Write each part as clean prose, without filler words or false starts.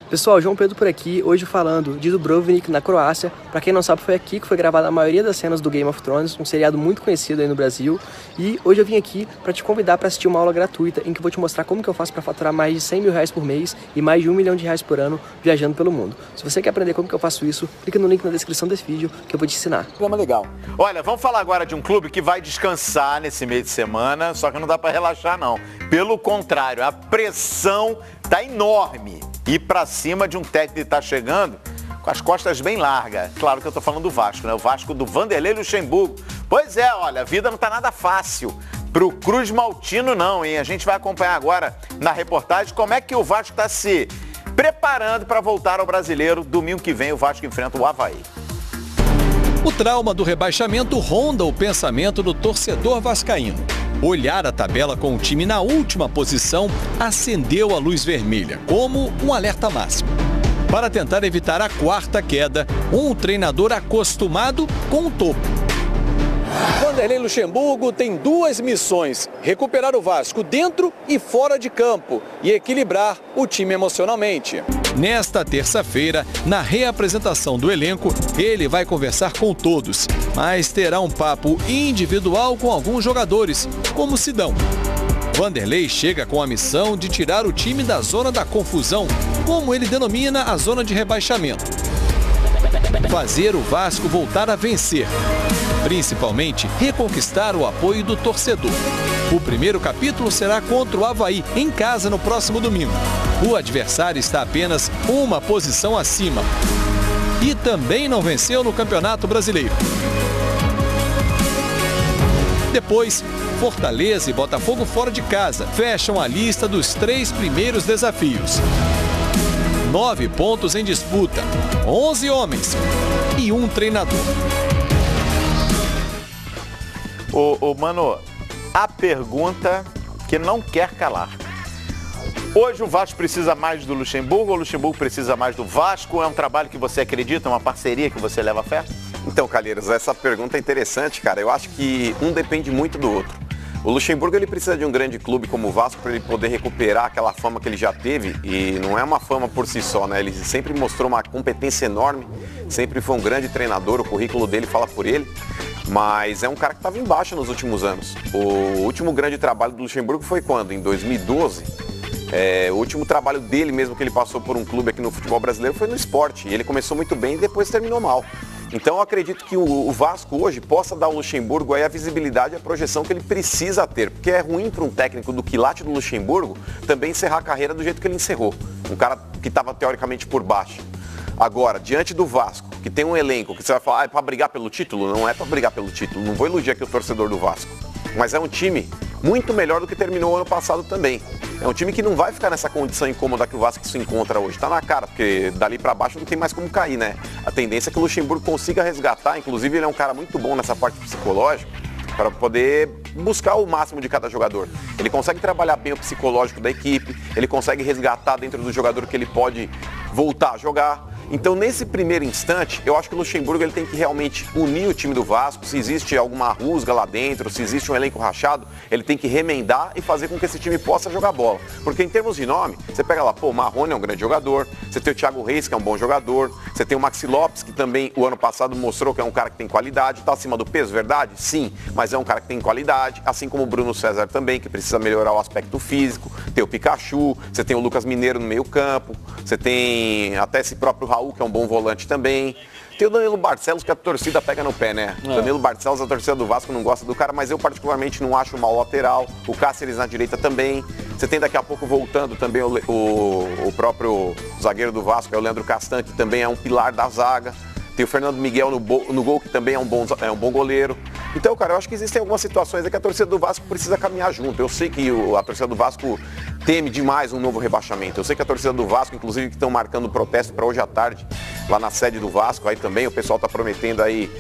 Pessoal, João Pedro por aqui, hoje falando de Dubrovnik, na Croácia. Pra quem não sabe, foi aqui que foi gravada a maioria das cenas do Game of Thrones, um seriado muito conhecido aí no Brasil. E hoje eu vim aqui pra te convidar pra assistir uma aula gratuita em que eu vou te mostrar como que eu faço pra faturar mais de 100 mil reais por mês e mais de 1 milhão de reais por ano viajando pelo mundo. Se você quer aprender como que eu faço isso, clica no link na descrição desse vídeo que eu vou te ensinar. Programa legal. Olha, vamos falar agora de um clube que vai descansar nesse mês de semana, só que não dá pra relaxar não. Pelo contrário, a pressão tá enorme. E para cima de um técnico que está chegando com as costas bem largas. Claro que eu estou falando do Vasco, né? O Vasco do Vanderlei Luxemburgo. Pois é, olha, a vida não está nada fácil pro Cruz Maltino não, hein? A gente vai acompanhar agora na reportagem como é que o Vasco está se preparando para voltar ao Brasileiro. Domingo que vem o Vasco enfrenta o Avaí. O trauma do rebaixamento ronda o pensamento do torcedor vascaíno. Olhar a tabela com o time na última posição acendeu a luz vermelha, como um alerta máximo. Para tentar evitar a quarta queda, um treinador acostumado com o topo. Vanderlei Luxemburgo tem duas missões: recuperar o Vasco dentro e fora de campo e equilibrar o time emocionalmente. Nesta terça-feira, na reapresentação do elenco, ele vai conversar com todos, mas terá um papo individual com alguns jogadores, como Sidão. Vanderlei chega com a missão de tirar o time da zona da confusão, como ele denomina a zona de rebaixamento. Fazer o Vasco voltar a vencer. Principalmente, reconquistar o apoio do torcedor. O primeiro capítulo será contra o Avaí, em casa no próximo domingo. O adversário está apenas uma posição acima. E também não venceu no Campeonato Brasileiro. Depois, Fortaleza e Botafogo fora de casa fecham a lista dos 3 primeiros desafios. 9 pontos em disputa, 11 homens e um treinador. Mano, a pergunta que não quer calar. Hoje o Vasco precisa mais do Luxemburgo ou o Luxemburgo precisa mais do Vasco? É um trabalho que você acredita, uma parceria que você leva a fé? Então, Calheiros, essa pergunta é interessante, cara. Eu acho que um depende muito do outro. O Luxemburgo ele precisa de um grande clube como o Vasco para ele poder recuperar aquela fama que ele já teve, e não é uma fama por si só, né? Ele sempre mostrou uma competência enorme, sempre foi um grande treinador, o currículo dele fala por ele, mas é um cara que estava embaixo nos últimos anos. O último grande trabalho do Luxemburgo foi quando? Em 2012. O último trabalho dele mesmo que ele passou por um clube aqui no futebol brasileiro foi no Sport, e ele começou muito bem e depois terminou mal. Então eu acredito que o Vasco hoje possa dar ao Luxemburgo aí a visibilidade e a projeção que ele precisa ter, porque é ruim para um técnico do quilate do Luxemburgo também encerrar a carreira do jeito que ele encerrou, um cara que estava teoricamente por baixo. Agora, diante do Vasco, que tem um elenco que você vai falar, é para brigar pelo título? Não é para brigar pelo título, não vou elogiar aqui o torcedor do Vasco, mas é um time muito melhor do que terminou o ano passado também. É um time que não vai ficar nessa condição incômoda que o Vasco se encontra hoje. Tá na cara, porque dali para baixo não tem mais como cair, né? A tendência é que o Luxemburgo consiga resgatar, inclusive ele é um cara muito bom nessa parte psicológica, para poder buscar o máximo de cada jogador. Ele consegue trabalhar bem o psicológico da equipe, ele consegue resgatar dentro do jogador que ele pode voltar a jogar. Então, nesse primeiro instante, eu acho que o Luxemburgo ele tem que realmente unir o time do Vasco. Se existe alguma rusga lá dentro, se existe um elenco rachado, ele tem que remendar e fazer com que esse time possa jogar bola. Porque em termos de nome, você pega lá, o Marrone é um grande jogador, você tem o Thiago Reis, que é um bom jogador, você tem o Maxi Lopes, que também o ano passado mostrou que é um cara que tem qualidade, está acima do peso, verdade? Sim, mas é um cara que tem qualidade, assim como o Bruno César também, que precisa melhorar o aspecto físico, tem o Pikachu, você tem o Lucas Mineiro no meio campo, você tem até esse próprio Raul, que é um bom volante também. Tem o Danilo Barcelos, que a torcida pega no pé, né? Danilo Barcelos, a torcida do Vasco não gosta do cara, mas eu particularmente não acho mal lateral. O Cáceres na direita também. Você tem daqui a pouco voltando também o próprio zagueiro do Vasco, é o Leandro Castan, que também é um pilar da zaga. Tem o Fernando Miguel no gol, que também é um bom goleiro. Então, cara, eu acho que existem algumas situações aí que a torcida do Vasco precisa caminhar junto. Eu sei que a torcida do Vasco teme demais um novo rebaixamento. Eu sei que a torcida do Vasco, inclusive, que estão marcando protesto para hoje à tarde, lá na sede do Vasco, aí também o pessoal está prometendo aí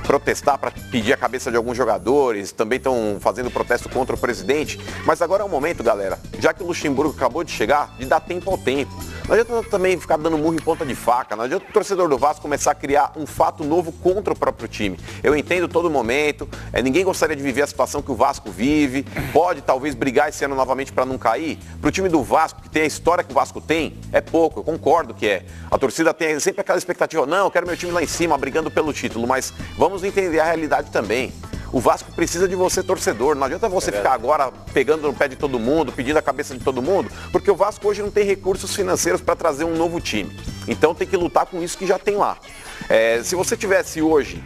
protestar para pedir a cabeça de alguns jogadores, também estão fazendo protesto contra o presidente. Mas agora é o momento, galera, já que o Luxemburgo acabou de chegar, de dar tempo ao tempo. Não adianta também ficar dando murro em ponta de faca, não adianta o torcedor do Vasco começar a criar um fato novo contra o próprio time. Eu entendo todo momento, ninguém gostaria de viver a situação que o Vasco vive, pode talvez brigar esse ano novamente para não cair. Para o time do Vasco, que tem a história que o Vasco tem, é pouco, eu concordo que é. A torcida tem sempre aquela expectativa, não, eu quero meu time lá em cima, brigando pelo título, mas vamos entender a realidade também. O Vasco precisa de você, torcedor. Não adianta você ficar agora pegando no pé de todo mundo, pedindo a cabeça de todo mundo, porque o Vasco hoje não tem recursos financeiros para trazer um novo time. Então tem que lutar com isso que já tem lá. Se você tivesse hoje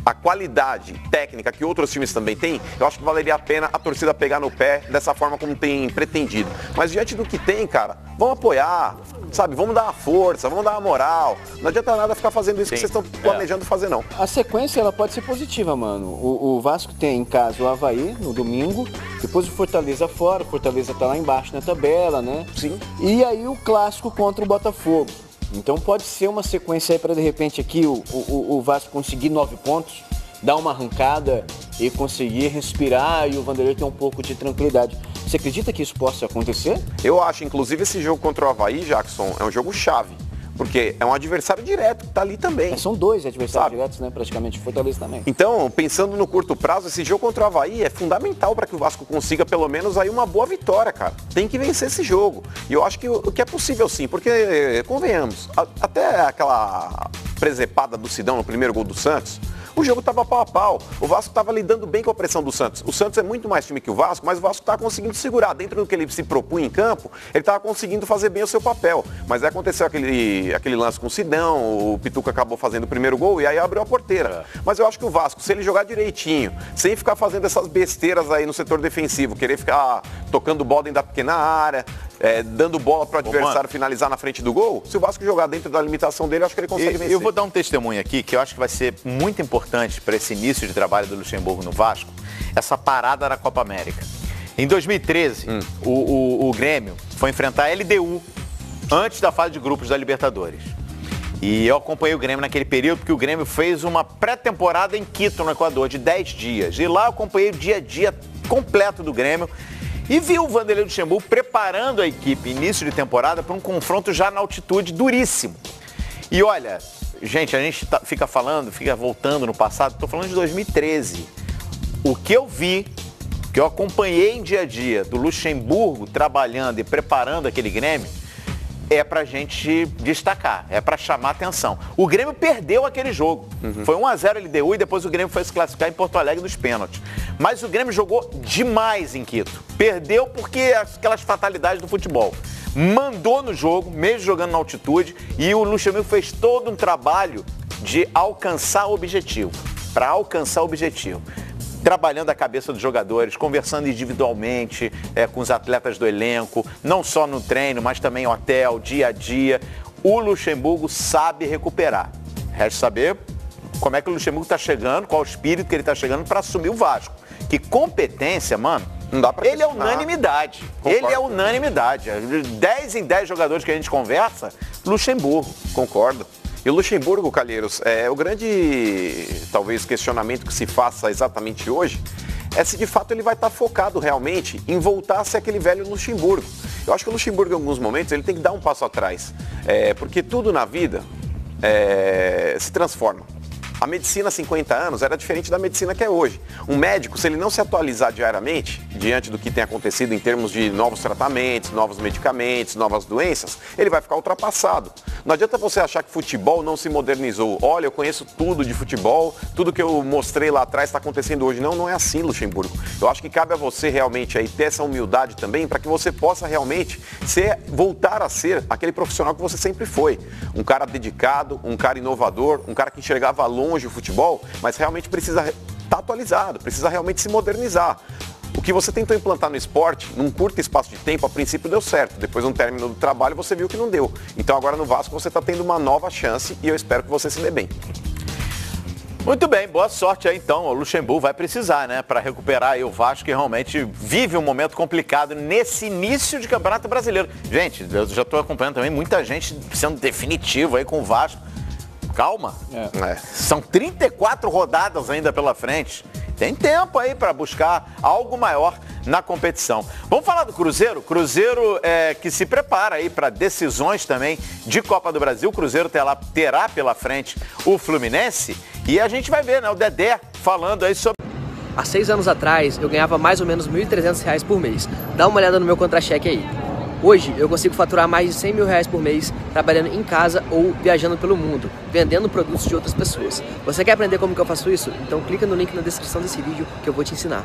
a qualidade técnica que outros times também têm, eu acho que valeria a pena a torcida pegar no pé dessa forma como tem pretendido. Mas diante do que tem, cara, vamos apoiar, sabe? Vamos dar uma força, vamos dar uma moral. Não adianta nada ficar fazendo isso que vocês estão planejando fazer, não. A sequência, ela pode ser positiva, mano. O Vasco tem em casa o Avaí no domingo, depois o Fortaleza fora, o Fortaleza tá lá embaixo na tabela, né? Sim. E aí o clássico contra o Botafogo. Então pode ser uma sequência aí para de repente aqui o Vasco conseguir 9 pontos, dar uma arrancada e conseguir respirar e o Vanderlei ter um pouco de tranquilidade. Você acredita que isso possa acontecer? Eu acho, inclusive, esse jogo contra o Avaí, Jackson, é um jogo chave. Porque é um adversário direto que tá ali também. São 2 adversários diretos, né? Praticamente, Fortaleza também. Então, pensando no curto prazo, esse jogo contra o Avaí é fundamental para que o Vasco consiga pelo menos aí uma boa vitória, cara. Tem que vencer esse jogo. E eu acho que o que é possível sim, porque, convenhamos, até aquela presepada do Sidão no primeiro gol do Santos, o jogo estava pau a pau. O Vasco estava lidando bem com a pressão do Santos. O Santos é muito mais time que o Vasco, mas o Vasco está conseguindo segurar. Dentro do que ele se propunha em campo, ele estava conseguindo fazer bem o seu papel. Mas aí aconteceu aquele lance com o Sidão, o Pituca acabou fazendo o primeiro gol e aí abriu a porteira. Mas eu acho que o Vasco, se ele jogar direitinho, sem ficar fazendo essas besteiras aí no setor defensivo, querer ficar tocando bola dentro da pequena área, dando bola para o adversário finalizar na frente do gol, se o Vasco jogar dentro da limitação dele, eu acho que ele consegue vencer. Eu vou dar um testemunho aqui que eu acho que vai ser muito importante para esse início de trabalho do Luxemburgo no Vasco, essa parada na Copa América. Em 2013, o Grêmio foi enfrentar a LDU antes da fase de grupos da Libertadores. E eu acompanhei o Grêmio naquele período porque o Grêmio fez uma pré-temporada em Quito, no Equador, de 10 dias. E lá eu acompanhei o dia a dia completo do Grêmio e vi o Vanderlei Luxemburgo preparando a equipe, início de temporada, para um confronto já na altitude duríssimo. E olha, gente, a gente fica voltando no passado, estou falando de 2013. O que eu vi, que eu acompanhei em dia a dia do Luxemburgo trabalhando e preparando aquele Grêmio, é pra gente destacar, é pra chamar atenção. O Grêmio perdeu aquele jogo. Foi 1-0 LDU e depois o Grêmio foi se classificar em Porto Alegre nos pênaltis. Mas o Grêmio jogou demais em Quito. Perdeu porque aquelas fatalidades do futebol. Mandou no jogo, mesmo jogando na altitude, e o Luxemburgo fez todo um trabalho de alcançar o objetivo. Para alcançar o objetivo. Trabalhando a cabeça dos jogadores, conversando individualmente com os atletas do elenco, não só no treino, mas também em hotel, dia a dia. O Luxemburgo sabe recuperar. Resta saber como é que o Luxemburgo está chegando, qual o espírito que ele está chegando para assumir o Vasco. Que competência, mano, não dá pra ele é unanimidade. Concordo. Ele é unanimidade. 10 em 10 jogadores que a gente conversa, Luxemburgo. Concordo. E o Luxemburgo, Calheiros, o grande, talvez, questionamento que se faça exatamente hoje é se de fato ele vai estar focado realmente em voltar a ser aquele velho Luxemburgo. Eu acho que o Luxemburgo, em alguns momentos, ele tem que dar um passo atrás. Porque tudo na vida se transforma. A medicina há 50 anos era diferente da medicina que é hoje. Um médico, se ele não se atualizar diariamente, diante do que tem acontecido em termos de novos tratamentos, novos medicamentos, novas doenças, ele vai ficar ultrapassado. Não adianta você achar que futebol não se modernizou. Olha, eu conheço tudo de futebol, tudo que eu mostrei lá atrás está acontecendo hoje. Não, não é assim, Luxemburgo. Eu acho que cabe a você realmente aí ter essa humildade também para que você possa realmente voltar a ser aquele profissional que você sempre foi. Um cara dedicado, um cara inovador, um cara que enxergava longe o futebol, mas realmente precisa estar atualizado, precisa realmente se modernizar. O que você tentou implantar no esporte, num curto espaço de tempo, a princípio deu certo. Depois, no término do trabalho, você viu que não deu. Então, agora no Vasco, você está tendo uma nova chance e eu espero que você se dê bem. Muito bem, boa sorte aí então. O Luxemburgo vai precisar, né, para recuperar aí o Vasco, que realmente vive um momento complicado nesse início de Campeonato Brasileiro. Gente, eu já estou acompanhando também muita gente sendo definitivo aí com o Vasco. Calma. São 34 rodadas ainda pela frente. Tem tempo aí para buscar algo maior na competição. Vamos falar do Cruzeiro? Cruzeiro que se prepara aí para decisões também de Copa do Brasil. O Cruzeiro terá pela frente o Fluminense e a gente vai ver, né? O Dedé falando aí sobre... Há 6 anos atrás, eu ganhava mais ou menos R$ 1.300 por mês. Dá uma olhada no meu contra-cheque aí. Hoje, eu consigo faturar mais de R$ 100 mil por mês trabalhando em casa ou viajando pelo mundo, vendendo produtos de outras pessoas. Você quer aprender como que eu faço isso? Então clica no link na descrição desse vídeo que eu vou te ensinar.